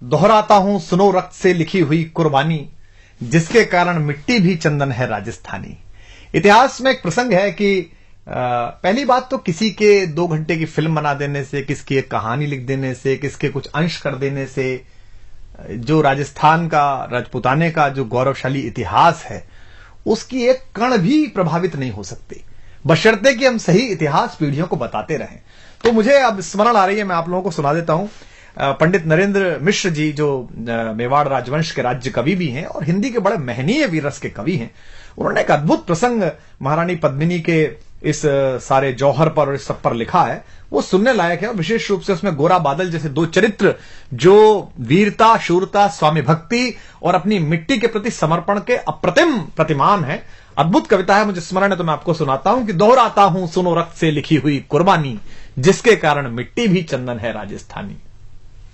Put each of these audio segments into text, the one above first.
दोहराता हूं सुनो रक्त से लिखी हुई कुर्बानी, जिसके कारण मिट्टी भी चंदन है राजस्थानी। इतिहास में एक प्रसंग है कि पहली बात तो किसी के 2 घंटे की फिल्म बना देने से, किसकी एक कहानी लिख देने से, किसके कुछ अंश कर देने से जो राजस्थान का, राजपूताने का जो गौरवशाली इतिहास है, उसकी एक कण भी प्रभावित नहीं हो सकती, बशर्ते कि हम सही इतिहास पीढ़ियों को बताते रहें। तो मुझे अब स्मरण आ रही है, मैं आप लोगों को सुना देता हूं। पंडित नरेंद्र मिश्र जी, जो मेवाड़ राजवंश के राज्य कवि भी हैं और हिंदी के बड़े महनीय वीररस के कवि हैं, उन्होंने एक अद्भुत प्रसंग महारानी पद्मिनी के इस सारे जौहर पर और इस सब पर लिखा है। वो सुनने लायक है और विशेष रूप से उसमें गोरा बादल जैसे 2 चरित्र जो वीरता, शूरता, स्वामी भक्ति और अपनी मिट्टी के प्रति समर्पण के अप्रतिम प्रतिमान है। अद्भुत कविता है, मुझे स्मरण है तो मैं आपको सुनाता हूं कि दोहराता हूं सुनो रक्त से लिखी हुई कुर्बानी, जिसके कारण मिट्टी भी चंदन है राजस्थानी।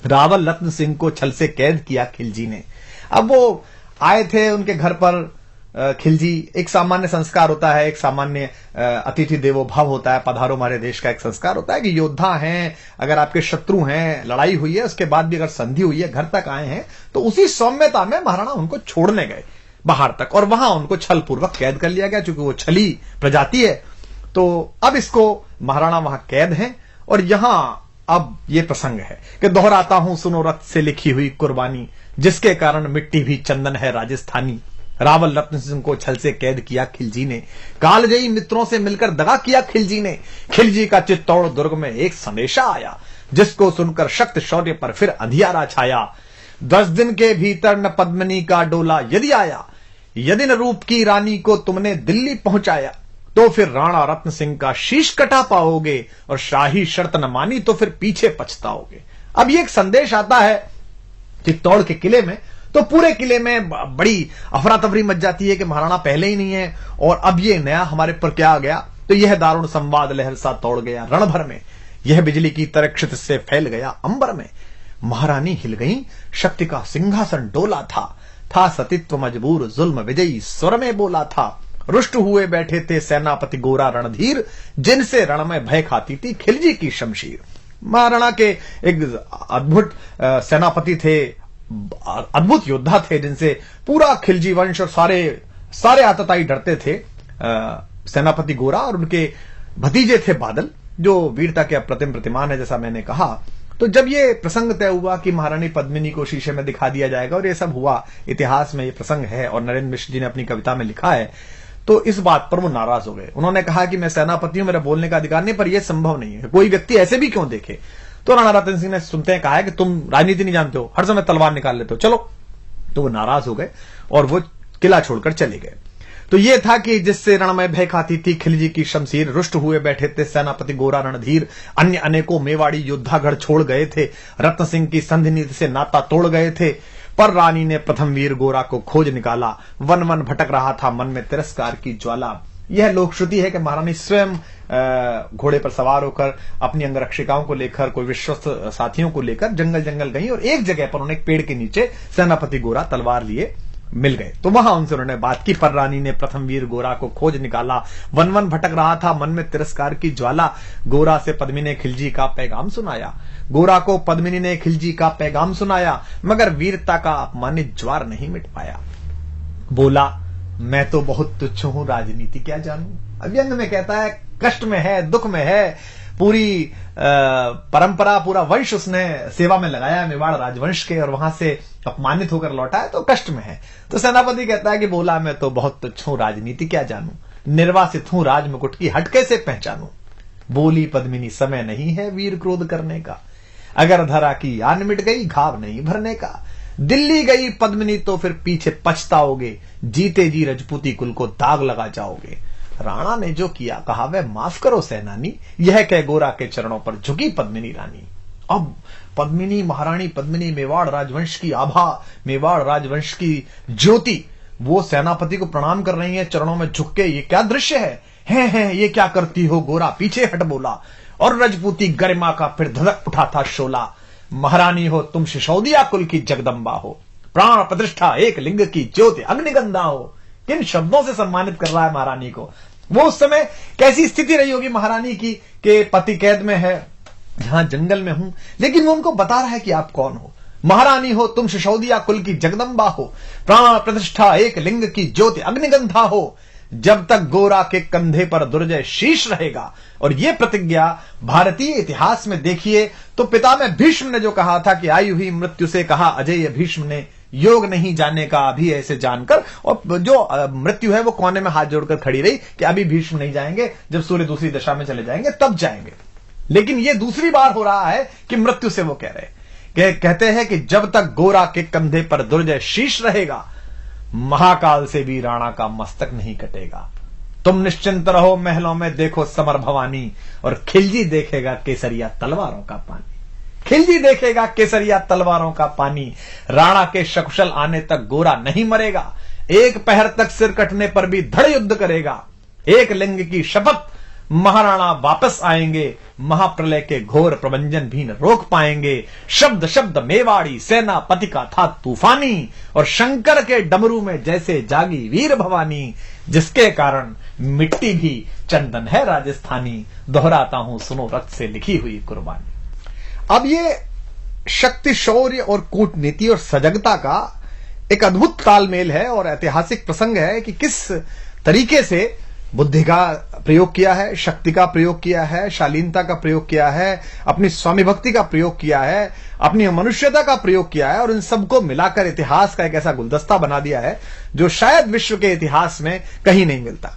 रावल रत्न सिंह को छल से कैद किया खिलजी ने। अब वो आए थे उनके घर पर खिलजी। एक सामान्य संस्कार होता है, एक सामान्य अतिथि देवो भव होता है, पधारो हमारे देश का एक संस्कार होता है कि योद्धा हैं, अगर आपके शत्रु हैं, लड़ाई हुई है, उसके बाद भी अगर संधि हुई है, घर तक आए हैं, तो उसी सौम्यता में महाराणा उनको छोड़ने गए बाहर तक और वहां उनको छल पूर्वक कैद कर लिया गया, क्योंकि वो छली प्रजाति है। तो अब इसको महाराणा वहां कैद हैं और यहां अब ये प्रसंग है कि दोहराता हूं सुनो रक्त से लिखी हुई कुर्बानी, जिसके कारण मिट्टी भी चंदन है राजस्थानी। रावल रत्न सिंह को छल से कैद किया खिलजी ने, कालजयी मित्रों से मिलकर दगा किया खिलजी ने। खिलजी का चित्तौड़ दुर्ग में एक संदेशा आया, जिसको सुनकर शक्त शौर्य पर फिर अंधियारा छाया। 10 दिन के भीतर न पद्मिनी का डोला यदि आया, यदि न रूप की रानी को तुमने दिल्ली पहुंचाया, तो फिर राणा रत्न सिंह का शीश कटा पाओगे और शाही शर्त न मानी तो फिर पीछे पछताओगे। अब ये एक संदेश आता है चित्तौड़ के किले में, तो पूरे किले में बड़ी अफरा तफरी मच जाती है कि महाराणा पहले ही नहीं है और अब ये नया हमारे पर क्या आ गया। तो यह दारुण संवाद लहर सा तोड़ गया रण भर में, यह बिजली की तरह क्षित से फैल गया अंबर में। महारानी हिल गई, शक्ति का सिंहासन डोला था सतीत्व मजबूर जुल्म विजयी स्वर में बोला था। रुष्ट हुए बैठे थे सेनापति गोरा रणधीर, जिनसे रण में भय खाती थी खिलजी की शमशीर। महाराणा के एक अद्भुत सेनापति थे, अद्भुत योद्धा थे, जिनसे पूरा खिलजी वंश और सारे आतताई डरते थे। सेनापति गोरा और उनके भतीजे थे बादल, जो वीरता के अप्रतिम प्रतिमान है, जैसा मैंने कहा। तो जब ये प्रसंग तय हुआ कि महारानी पद्मिनी को शीशे में दिखा दिया जाएगा और ये सब हुआ, इतिहास में ये प्रसंग है और नरेंद्र मिश्र जी ने अपनी कविता में लिखा है, तो इस बात पर वो नाराज हो गए। उन्होंने कहा कि मैं सेनापति हूं, मेरा बोलने का अधिकार नहीं, पर यह संभव नहीं है, कोई व्यक्ति ऐसे भी क्यों देखे। तो राणा रतन सिंह ने सुनते हैं कहा है कि तुम राजनीति नहीं जानते हो, हर समय तलवार निकाल लेते हो, चलो। तो वो नाराज हो गए और वो किला छोड़कर चले गए। तो ये था कि जिससे रण में भय खाती थी खिलजी की शमशीर, रुष्ट हुए बैठे थे सेनापति गोरा रणधीर। अन्य अनेकों मेवाड़ी योद्धागढ़ छोड़ गए थे, रत्न सिंह की संधि नीति से नाता तोड़ गए थे। पर रानी ने प्रथम वीर गोरा को खोज निकाला, वन वन भटक रहा था मन में तिरस्कार की ज्वाला। यह लोकश्रुति है कि महारानी स्वयं घोड़े पर सवार होकर अपनी अंगरक्षिकाओं को लेकर, कोई विश्वस्त साथियों को लेकर जंगल जंगल गई और एक जगह पर उन्हें एक पेड़ के नीचे सेनापति गोरा तलवार लिए मिल गए। तो वहां उनसे उन्होंने बात की। पर रानी ने प्रथम वीर गोरा को खोज निकाला, वन वन भटक रहा था मन में तिरस्कार की ज्वाला। गोरा से पद्मिनी ने खिलजी का पैगाम सुनाया, गोरा को पद्मिनी ने खिलजी का पैगाम सुनाया, मगर वीरता का अपमानित ज्वार नहीं मिट पाया। बोला मैं तो बहुत तुच्छ हूं, राजनीति क्या जानूं। अव्यंग में कहता है कष्ट में है, दुख में है, पूरी परंपरा, पूरा वंश उसने सेवा में लगाया मेवाड़ राजवंश के और वहां से अपमानित होकर लौटा है, तो कष्ट में है। तो सेनापति कहता है कि बोला मैं तो बहुत तुच्छ हूं, राजनीति क्या जानूं, निर्वासित हूं राज मुकुट की हट कैसे पहचानूं। बोली पद्मिनी समय नहीं है वीर क्रोध करने का, अगर धरा की आन मिट गई घाव नहीं भरने का। दिल्ली गई पद्मिनी तो फिर पीछे पछताओगे, जीते जी रजपूती कुल को दाग लगा जाओगे। राणा ने जो किया कहा वह माफ करो सेनानी, यह कह गोरा के चरणों पर झुकी पद्मिनी रानी। अब पद्मिनी, महारानी पद्मिनी, मेवाड़ राजवंश की आभा, मेवाड़ राजवंश की ज्योति, वो सेनापति को प्रणाम कर रही है चरणों में झुक के। ये क्या दृश्य है ये क्या करती हो। गोरा पीछे हट बोला और रजपूती गरिमा का फिर धधक उठा था शोला। महारानी हो तुम सिसोदिया कुल की जगदम्बा हो, प्राण प्रतिष्ठा एक लिंग की ज्योति अग्निगंधा हो। किन शब्दों से सम्मानित कर रहा है महारानी को। वो उस समय कैसी स्थिति रही होगी महारानी की कि पति कैद में है, यहां जंगल में हूं, लेकिन वो उनको बता रहा है कि आप कौन हो। महारानी हो तुम सिसोदिया कुल की जगदम्बा हो, प्राण प्रतिष्ठा एक लिंग की ज्योति अग्निगंधा हो, जब तक गोरा के कंधे पर दुर्जय शीश रहेगा। और यह प्रतिज्ञा भारतीय इतिहास में देखिए तो पितामह भीष्म ने जो कहा था कि आई हुई मृत्यु से कहा अजय भीष्म ने, योग नहीं जाने का अभी ऐसे जानकर, और जो मृत्यु है वो कोने में हाथ जोड़कर खड़ी रही कि अभी भीष्म नहीं जाएंगे, जब सूर्य दूसरी दिशा में चले जाएंगे तब जाएंगे। लेकिन यह दूसरी बार हो रहा है कि मृत्यु से वो कह रहे, कहते हैं कि जब तक गोरा के कंधे पर दुर्जय शीश रहेगा, महाकाल से भी राणा का मस्तक नहीं कटेगा। तुम निश्चिंत रहो महलों में देखो समर भवानी, और खिलजी देखेगा केसरिया तलवारों का पानी। खिलजी देखेगा केसरिया तलवारों का पानी। राणा के सकुशल आने तक गोरा नहीं मरेगा, एक पहर तक सिर कटने पर भी धड़ युद्ध करेगा। एक लिंग की शपथ, महाराणा वापस आएंगे, महाप्रलय के घोर प्रबंजन भी न रोक पाएंगे। शब्द शब्द मेवाड़ी सेनापति का था तूफानी, और शंकर के डमरू में जैसे जागी वीर भवानी, जिसके कारण मिट्टी भी चंदन है राजस्थानी। दोहराता हूं सुनो रक्त से लिखी हुई कुर्बानी। अब ये शक्ति, शौर्य और कूटनीति और सजगता का एक अद्भुत तालमेल है और ऐतिहासिक प्रसंग है कि किस तरीके से बुद्धि का प्रयोग किया है, शक्ति का प्रयोग किया है, शालीनता का प्रयोग किया है, अपनी स्वामी भक्ति का प्रयोग किया है, अपनी मनुष्यता का प्रयोग किया है, और इन सबको मिलाकर इतिहास का एक ऐसा गुलदस्ता बना दिया है जो शायद विश्व के इतिहास में कहीं नहीं मिलता।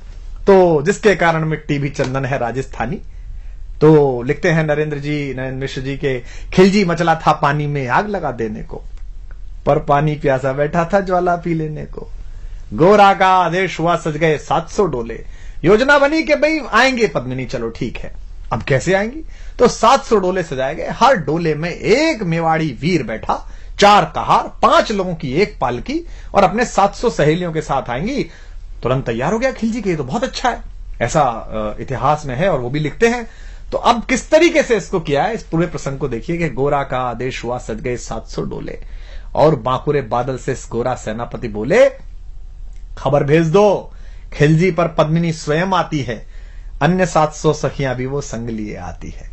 तो जिसके कारण मिट्टी भी चंदन है राजस्थानी। तो लिखते हैं नरेंद्र मिश्र जी के, खिलजी मचला था पानी में आग लगा देने को, पर पानी प्यासा बैठा था ज्वाला पी लेने को। गोरा का आदेश हुआ सज गए 700 डोले, योजना बनी कि भाई आएंगे पद्मिनी, चलो ठीक है। अब कैसे आएंगी? तो 700 डोले सजाए गए, हर डोले में एक मेवाड़ी वीर बैठा, 4 कहार, 5 लोगों की एक पालकी, और अपने 700 सहेलियों के साथ आएंगी। तुरंत तैयार हो गया खिलजी के, ये तो बहुत अच्छा है, ऐसा इतिहास में है और वो भी लिखते हैं। तो अब किस तरीके से इसको किया है, इस पूरे प्रसंग को देखिए कि गोरा का आदेश हुआ सज गए 700 डोले, और बांकुरे बादल से गोरा सेनापति बोले खबर भेज दो, खिलजी पर पद्मिनी स्वयं आती है, अन्य 700 सखियां भी वो संग लिए आती है।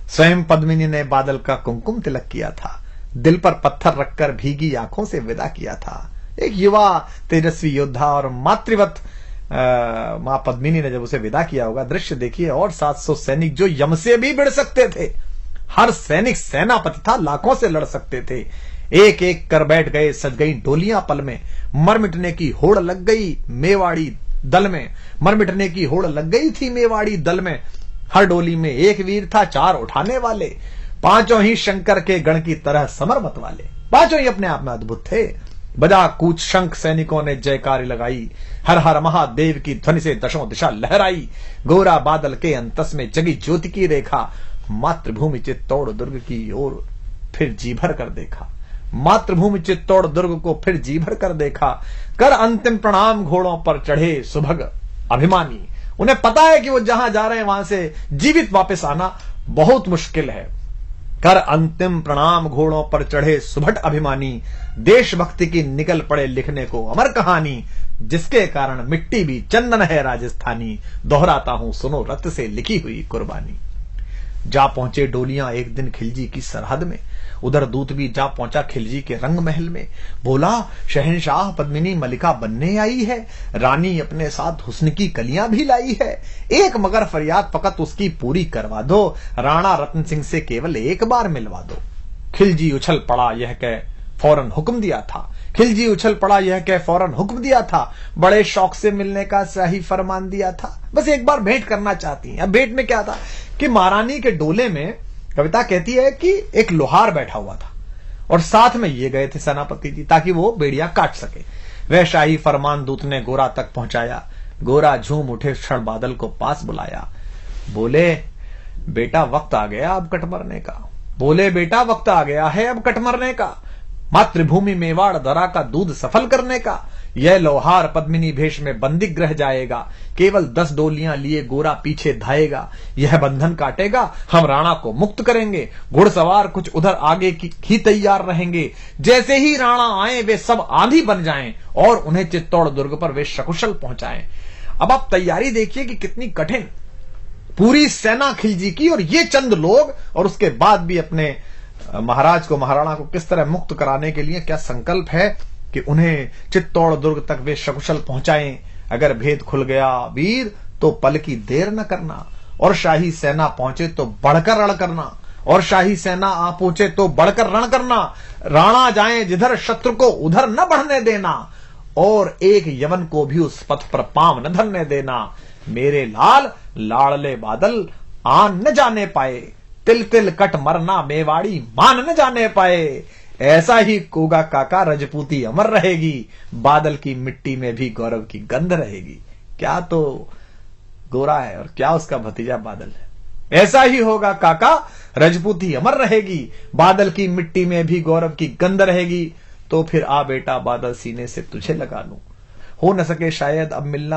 स्वयं पद्मिनी ने बादल का कुमकुम तिलक किया था, दिल पर पत्थर रखकर भीगी आंखों से विदा किया था। एक युवा तेजस्वी योद्धा और मातृवत मां पद्मिनी ने जब उसे विदा किया होगा, दृश्य देखिए। और 700 सैनिक जो यम से भी भिड़ सकते थे, हर सैनिक सेनापति था, लाखों से लड़ सकते थे, एक एक कर बैठ गए, सज गई डोलियां पल में, मर मिटने की होड़ लग गई मेवाड़ी दल में, मर मिटने की होड़ लग गई थी मेवाड़ी दल में। हर डोली में एक वीर था, 4 उठाने वाले, 5 ही शंकर के गण की तरह समरमत वाले, 5 ही अपने आप में अद्भुत थे। बजा कूच शंख सैनिकों ने जयकारी लगाई, हर हर महादेव की ध्वनि से दशों दिशा लहराई। गोरा बादल के अंतस में जगी ज्योति की रेखा, मातृभूमि चित्तौड़ दुर्ग की ओर फिर जी भर कर देखा, मातृभूमि चित्तौड़ दुर्ग को फिर जी भर कर देखा। कर अंतिम प्रणाम घोड़ों पर चढ़े सुभग अभिमानी। उन्हें पता है कि वो जहां जा रहे हैं वहां से जीवित वापस आना बहुत मुश्किल है। कर अंतिम प्रणाम घोड़ों पर चढ़े सुभट अभिमानी, देशभक्ति की निकल पड़े लिखने को अमर कहानी, जिसके कारण मिट्टी भी चंदन है राजस्थानी। दोहराता हूं सुनो रक्त से लिखी हुई कुर्बानी। जा पहुंचे डोलियां एक दिन खिलजी की सरहद में, उधर दूत भी जा पहुंचा खिलजी के रंग महल में। बोला शहंशाह पद्मिनी मलिका बनने आई है, रानी अपने साथ हुस्न की कलियां भी लाई है। एक मगर फरियाद फकत उसकी पूरी करवा दो, राणा रतन सिंह से केवल एक बार मिलवा दो। खिलजी उछल पड़ा यह कह फौरन हुक्म दिया था, खिलजी उछल पड़ा यह कह फौरन हुक्म दिया था। बड़े शौक से मिलने का सही फरमान दिया था, बस एक बार भेंट करना चाहती हैं। अब भेंट में क्या था कि महारानी के डोले में कविता कहती है कि एक लोहार बैठा हुआ था और साथ में ये गए थे सेनापति जी, ताकि वो बेड़िया काट सके। वह शाही फरमान दूत ने गोरा तक पहुंचाया। गोरा झूम उठे, क्षण बादल को पास बुलाया। बोले बेटा वक्त आ गया अब कट मरने का, बोले बेटा वक्त आ गया है अब कट मरने का। मातृभूमि मेवाड़ दरा का दूध सफल करने का। यह लोहार पद्मिनी भेष में बंदी ग्रह जाएगा, केवल 10 डोलियां लिए गोरा पीछे धाएगा। यह बंधन काटेगा, हम राणा को मुक्त करेंगे। घुड़सवार कुछ उधर आगे की ही तैयार रहेंगे। जैसे ही राणा आए वे सब आंधी बन जाएं और उन्हें चित्तौड़ दुर्ग पर वे सकुशल पहुंचाएं। अब आप तैयारी देखिए कि कितनी कठिन, पूरी सेना खिलजी की और ये चंद लोग, और उसके बाद भी अपने महाराज को, महाराणा को किस तरह मुक्त कराने के लिए क्या संकल्प है कि उन्हें चित्तौड़ दुर्ग तक वे सकुशल पहुंचाएं। अगर भेद खुल गया वीर तो पल की देर न करना, और शाही सेना पहुंचे तो बढ़कर रण करना, और शाही सेना आ पहुंचे तो बढ़कर रण करना। राणा जाए जिधर शत्रु को उधर न बढ़ने देना, और एक यवन को भी उस पथ पर पांव न धरने देना। मेरे लाल लाड़ले बादल आन न जाने पाए, तिल तिल कट मरना मेवाड़ी मान न जाने पाए। ऐसा ही कोगा काका रजपूती अमर रहेगी, बादल की मिट्टी में भी गौरव की गंध रहेगी। क्या तो गोरा है और क्या उसका भतीजा बादल है। ऐसा ही होगा काका, रजपूती अमर रहेगी, बादल की मिट्टी में भी गौरव की गंध रहेगी। तो फिर आ बेटा बादल सीने से तुझे लगा लूं, हो न सके शायद अब मिलना।